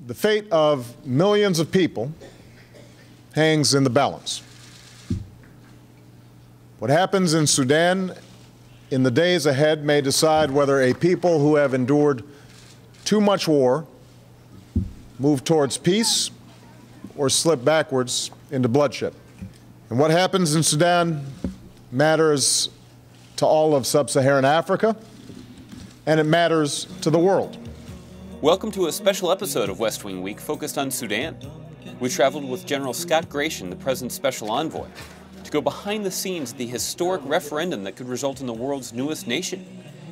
The fate of millions of people hangs in the balance. What happens in Sudan in the days ahead may decide whether a people who have endured too much war move towards peace or slip backwards into bloodshed. And what happens in Sudan matters to all of sub-Saharan Africa, and it matters to the world. Welcome to a special episode of West Wing Week focused on Sudan. We traveled with General Scott Gration, the President's special envoy, to go behind the scenes of the historic referendum that could result in the world's newest nation,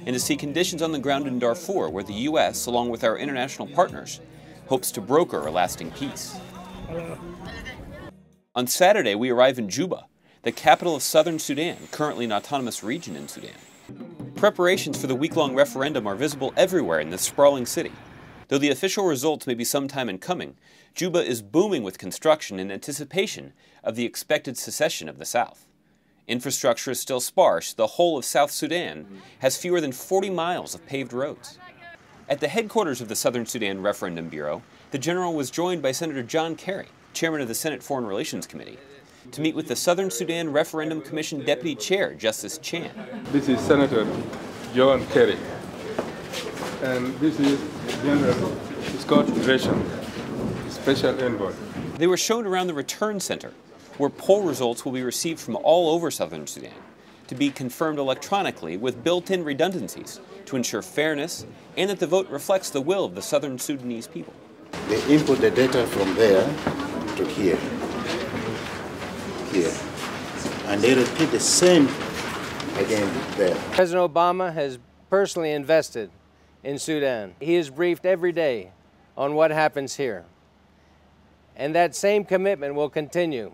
and to see conditions on the ground in Darfur where the U.S., along with our international partners, hopes to broker a lasting peace. Hello. On Saturday, we arrive in Juba, the capital of southern Sudan, currently an autonomous region in Sudan. Preparations for the week-long referendum are visible everywhere in this sprawling city. Though the official results may be some time in coming, Juba is booming with construction in anticipation of the expected secession of the South. Infrastructure is still sparse. The whole of South Sudan has fewer than 40 miles of paved roads. At the headquarters of the Southern Sudan Referendum Bureau, the general was joined by Senator John Kerry, chairman of the Senate Foreign Relations Committee, to meet with the Southern Sudan Referendum Commission Deputy Chair, Justice Chan. This is Senator John Kerry, and this is General Scott Gration, Special Envoy. They were shown around the Return Center, where poll results will be received from all over southern Sudan, to be confirmed electronically with built-in redundancies to ensure fairness and that the vote reflects the will of the southern Sudanese people. They input the data from there to here, and they repeat the same again there. President Obama has personally invested in Sudan. He is briefed every day on what happens here. And that same commitment will continue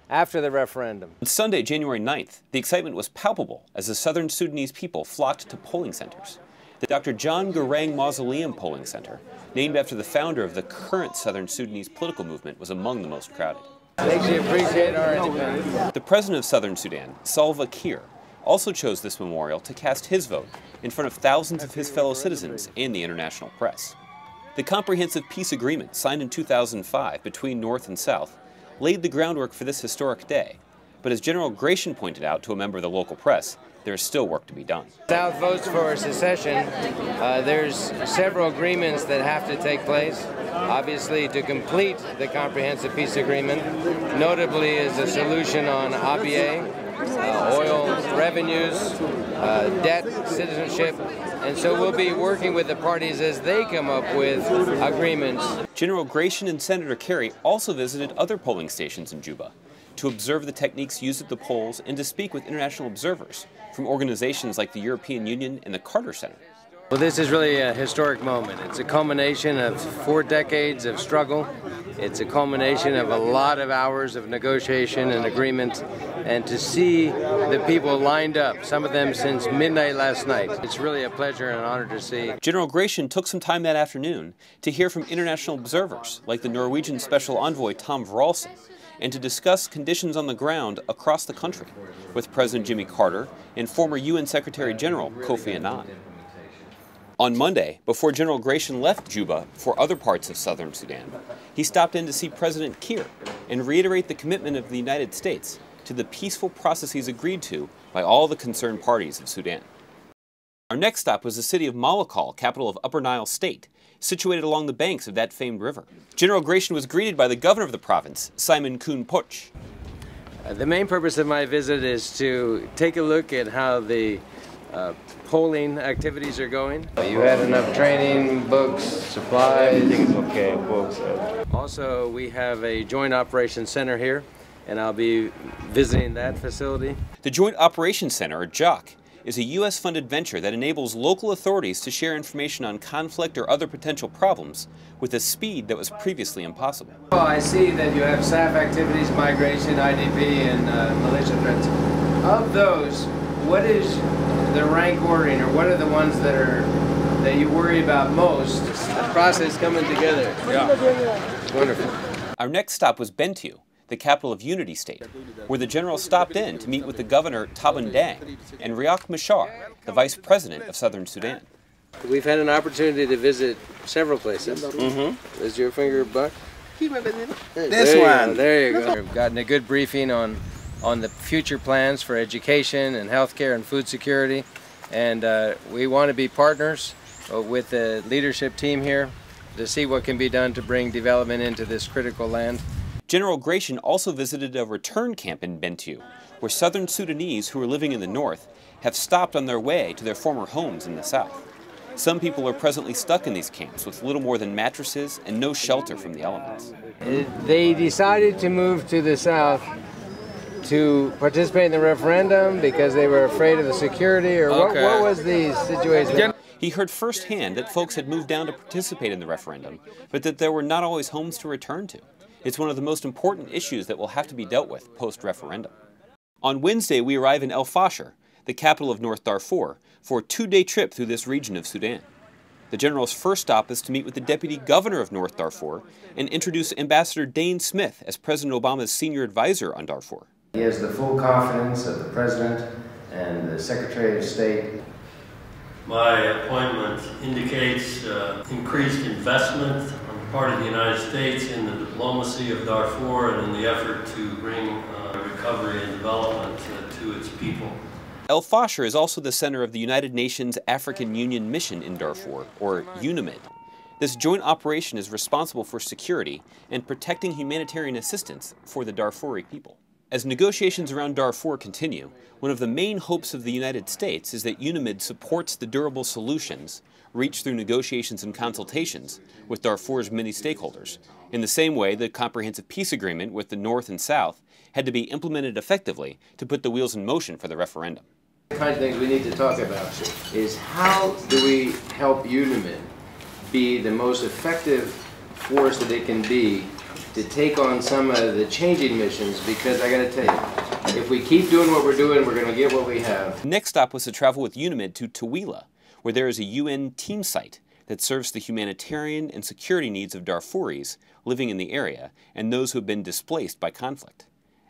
after the referendum. On Sunday, January 9th, the excitement was palpable as the southern Sudanese people flocked to polling centers. The Dr. John Garang Mausoleum Polling Center, named after the founder of the current southern Sudanese political movement, was among the most crowded. Makes you appreciate our independence. The president of southern Sudan, Salva Kiir, also chose this memorial to cast his vote in front of thousands of his fellow citizens and the international press. The comprehensive peace agreement signed in 2005 between North and South laid the groundwork for this historic day, but as General Gration pointed out to a member of the local press, there is still work to be done. South votes for secession. There's several agreements that have to take place. Obviously, to complete the comprehensive peace agreement, notably is a solution on ABA, oil revenues, debt, citizenship, and so we'll be working with the parties as they come up with agreements. General Gration and Senator Kerry also visited other polling stations in Juba to observe the techniques used at the polls and to speak with international observers from organizations like the European Union and the Carter Center. Well, this is really a historic moment. It's a culmination of 4 decades of struggle. It's a culmination of a lot of hours of negotiation and agreement. And to see the people lined up, some of them since midnight last night, it's really a pleasure and an honor to see. General Gration took some time that afternoon to hear from international observers like the Norwegian Special Envoy Tom Vraalsen, and to discuss conditions on the ground across the country with President Jimmy Carter and former UN Secretary General Kofi Annan. On Monday, before General Gration left Juba for other parts of southern Sudan, he stopped in to see President Kiir and reiterate the commitment of the United States to the peaceful processes agreed to by all the concerned parties of Sudan. Our next stop was the city of Malakal, capital of Upper Nile State, situated along the banks of that famed river. General Gration was greeted by the governor of the province, Simon Kuhn Poch. The main purpose of my visit is to take a look at how the polling activities are going. You had enough training, books, supplies? Everything is okay, books. Also, we have a joint operations center here, and I'll be visiting that facility. The Joint Operations Center, or JOC, is a U.S.-funded venture that enables local authorities to share information on conflict or other potential problems with a speed that was previously impossible. Well, I see that you have SAF activities, migration, IDP, and militia threats. Of those, what is the rank ordering, or what are the ones that you worry about most? The process coming together. Yeah. It's wonderful. Our next stop was Bentiu, the capital of Unity State, where the general stopped in to meet with the governor Taban Dang and Riek Machar, the vice president of southern Sudan. We've had an opportunity to visit several places. Mm-hmm. Is your finger buck? This one. There you go. We've gotten a good briefing on the future plans for education and healthcare and food security. And we want to be partners with the leadership team here to see what can be done to bring development into this critical land. General Gratian also visited a return camp in Bentiu, where southern Sudanese who are living in the north have stopped on their way to their former homes in the south. Some people are presently stuck in these camps with little more than mattresses and no shelter from the elements. They decided to move to the south to participate in the referendum because they were afraid of the security, or what was the situation? He heard firsthand that folks had moved down to participate in the referendum, but that there were not always homes to return to. It's one of the most important issues that will have to be dealt with post-referendum. On Wednesday, we arrive in El Fasher, the capital of North Darfur, for a 2-day trip through this region of Sudan. The General's first stop is to meet with the Deputy Governor of North Darfur and introduce Ambassador Dane Smith as President Obama's senior advisor on Darfur. He has the full confidence of the President and the Secretary of State. My appointment indicates increased investment on the part of the United States in the diplomacy of Darfur and in the effort to bring recovery and development to its people. El Fasher is also the center of the United Nations African Union Mission in Darfur, or UNAMID. This joint operation is responsible for security and protecting humanitarian assistance for the Darfuri people. As negotiations around Darfur continue, one of the main hopes of the United States is that UNAMID supports the durable solutions reached through negotiations and consultations with Darfur's many stakeholders, in the same way the comprehensive peace agreement with the North and South had to be implemented effectively to put the wheels in motion for the referendum. The kind of things we need to talk about is how do we help UNAMID be the most effective force that it can be to take on some of the changing missions, because I gotta tell you, if we keep doing what we're doing, we're gonna get what we have. Next stop was to travel with UNAMID to Tawila, where there is a UN team site that serves the humanitarian and security needs of Darfuris living in the area and those who have been displaced by conflict.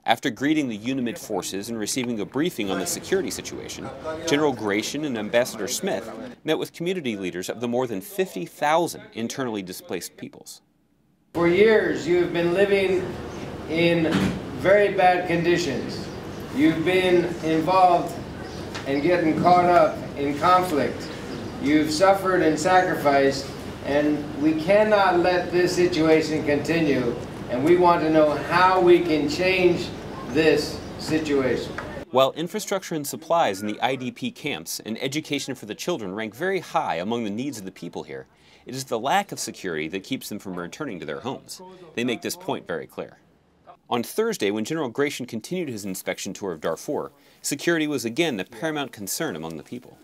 After greeting the UNAMID forces and receiving a briefing on the security situation, General Gratian and Ambassador Smith met with community leaders of the more than 50,000 internally displaced peoples. For years, you have been living in very bad conditions. You've been involved and getting caught up in conflict. You've suffered and sacrificed, and we cannot let this situation continue. And we want to know how we can change this situation. While infrastructure and supplies in the IDP camps and education for the children rank very high among the needs of the people here, it is the lack of security that keeps them from returning to their homes. They make this point very clear. On Thursday, when General Gratian continued his inspection tour of Darfur, security was again the paramount concern among the people.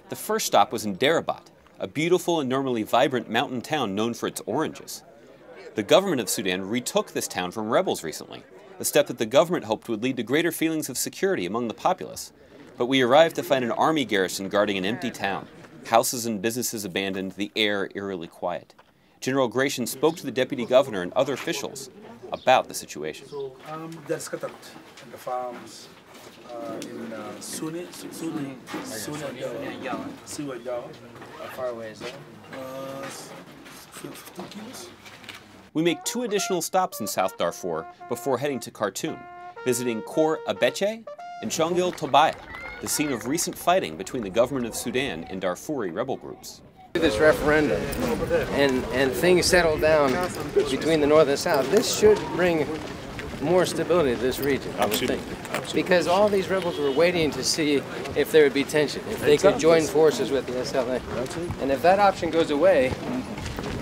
The first stop was in Darabat, a beautiful and normally vibrant mountain town known for its oranges. The government of Sudan retook this town from rebels recently, a step that the government hoped would lead to greater feelings of security among the populace. But we arrived to find an army garrison guarding an empty town, houses and businesses abandoned, the air eerily quiet. General Gratian spoke to the deputy governor and other officials about the situation. So they're scattered in the farms in Sunni. How far away is that? 15 kilos. We make 2 additional stops in South Darfur before heading to Khartoum, visiting Khor Abeche and Shongil Tobaya, the scene of recent fighting between the government of Sudan and Darfuri rebel groups. This referendum and things settle down between the North and South, this should bring more stability to this region, I would think. Because all these rebels were waiting to see if there would be tension, if they could join forces with the SLA. And if that option goes away,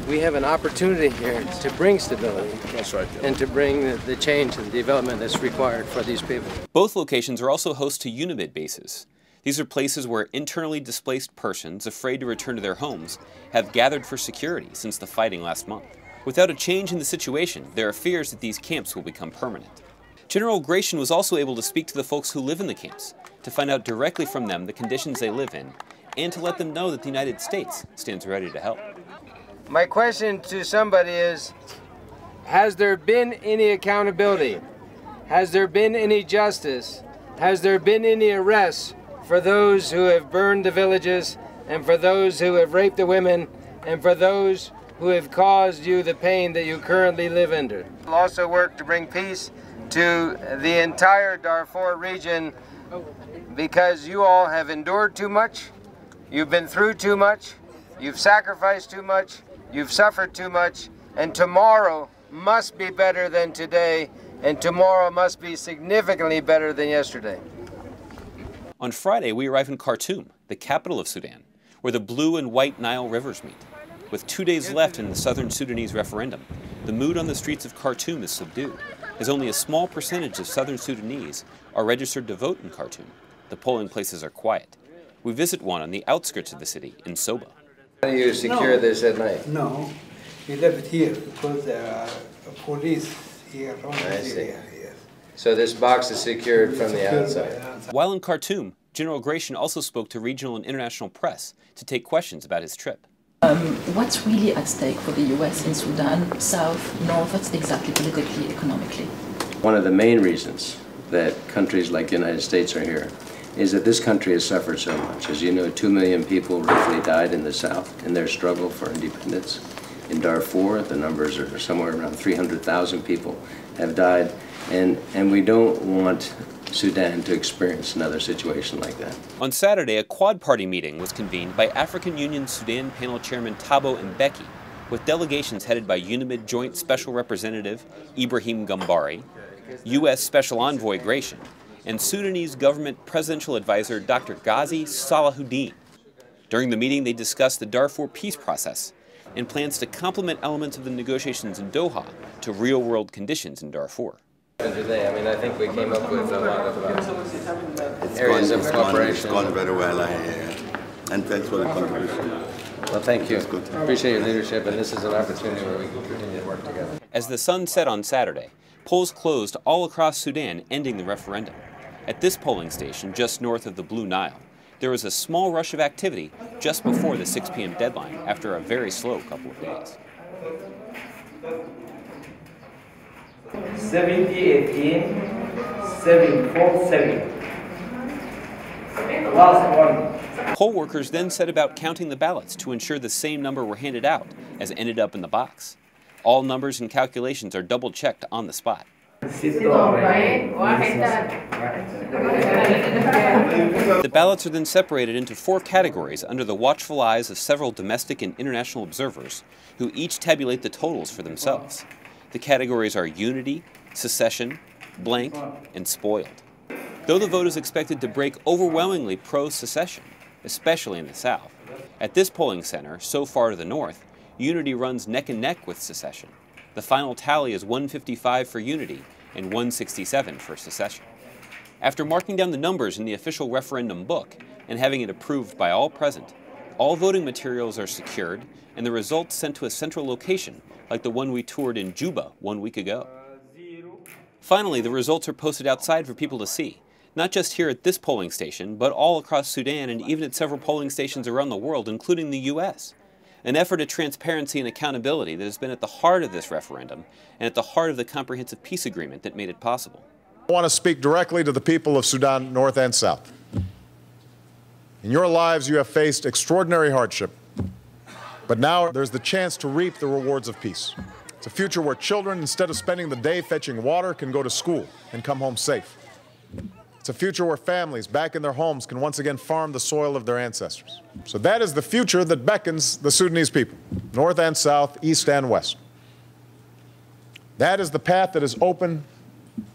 we have an opportunity here to bring stability. That's right. And to bring the change and the development that's required for these people. Both locations are also host to UNAMID bases. These are places where internally displaced persons afraid to return to their homes have gathered for security since the fighting last month. Without a change in the situation, there are fears that these camps will become permanent. General Gratian was also able to speak to the folks who live in the camps, to find out directly from them the conditions they live in, and to let them know that the United States stands ready to help. My question to somebody is, has there been any accountability? Has there been any justice? Has there been any arrests for those who have burned the villages and for those who have raped the women, and for those who have caused you the pain that you currently live under. We'll also work to bring peace to the entire Darfur region because you all have endured too much, you've been through too much, you've sacrificed too much, you've suffered too much, and tomorrow must be better than today, and tomorrow must be significantly better than yesterday. On Friday, we arrive in Khartoum, the capital of Sudan, where the blue and white Nile rivers meet. With 2 days left in the southern Sudanese referendum, the mood on the streets of Khartoum is subdued, as only a small percentage of southern Sudanese are registered to vote in Khartoum. The polling places are quiet. We visit one on the outskirts of the city, in Soba. How do you secure this at night? No, we left it here because there are police here around this area. Yes. So this box is secured from the outside. While in Khartoum, General Gratian also spoke to regional and international press to take questions about his trip. What's really at stake for the US in Sudan, south, north, what's exactly politically, economically? One of the main reasons that countries like the United States are here is that this country has suffered so much. As you know, 2 million people roughly died in the south in their struggle for independence. In Darfur, the numbers are somewhere around 300,000 people have died, and we don't want Sudan to experience another situation like that. On Saturday, a quad-party meeting was convened by African Union Sudan panel chairman Thabo Mbeki, with delegations headed by UNAMID Joint Special Representative Ibrahim Gambari, U.S. Special Envoy Gratian, and Sudanese government presidential advisor Dr. Ghazi Salahuddin. During the meeting, they discussed the Darfur peace process and plans to complement elements of the negotiations in Doha to real-world conditions in Darfur. Today, I mean, I think we came up with a lot of areas of cooperation. It's gone very well, and thanks for the contribution. Well, thank you. Appreciate your leadership, and this is an opportunity where we can continue to work together. As the sun set on Saturday, polls closed all across Sudan, ending the referendum. At this polling station, just north of the Blue Nile, there was a small rush of activity just before the 6 p.m. deadline after a very slow couple of days. 70-18, 74-70. Last one. Poll workers then set about counting the ballots to ensure the same number were handed out as ended up in the box. All numbers and calculations are double-checked on the spot. The ballots are then separated into 4 categories under the watchful eyes of several domestic and international observers who each tabulate the totals for themselves. The categories are unity, secession, blank, and spoiled. Though the vote is expected to break overwhelmingly pro-secession, especially in the south, at this polling center, so far to the north, unity runs neck and neck with secession. The final tally is 155 for unity and 167 for secession. After marking down the numbers in the official referendum book and having it approved by all present, all voting materials are secured and the results sent to a central location like the one we toured in Juba 1 week ago. Finally, the results are posted outside for people to see, not just here at this polling station, but all across Sudan and even at several polling stations around the world, including the U.S. An effort at transparency and accountability that has been at the heart of this referendum and at the heart of the comprehensive peace agreement that made it possible. I want to speak directly to the people of Sudan, North and South. In your lives, you have faced extraordinary hardship, but now there's the chance to reap the rewards of peace. It's a future where children, instead of spending the day fetching water, can go to school and come home safe. It's a future where families back in their homes can once again farm the soil of their ancestors. So that is the future that beckons the Sudanese people, North and South, East and West. That is the path that is open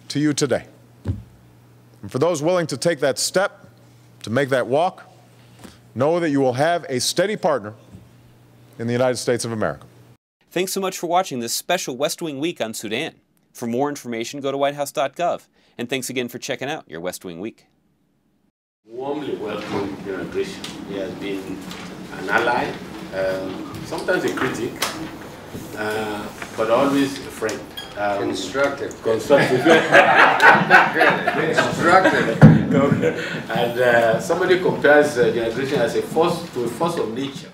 to you today. And for those willing to take that step, to make that walk, know that you will have a steady partner in the United States of America. Thanks so much for watching this special West Wing Week on Sudan. For more information, go to whitehouse.gov. And thanks again for checking out your West Wing Week. Warmly welcome General Gratian. He has been an ally, sometimes a critic, but always a friend. Constructive. Constructive. Constructive. And somebody compares General Gratian as a force of nature.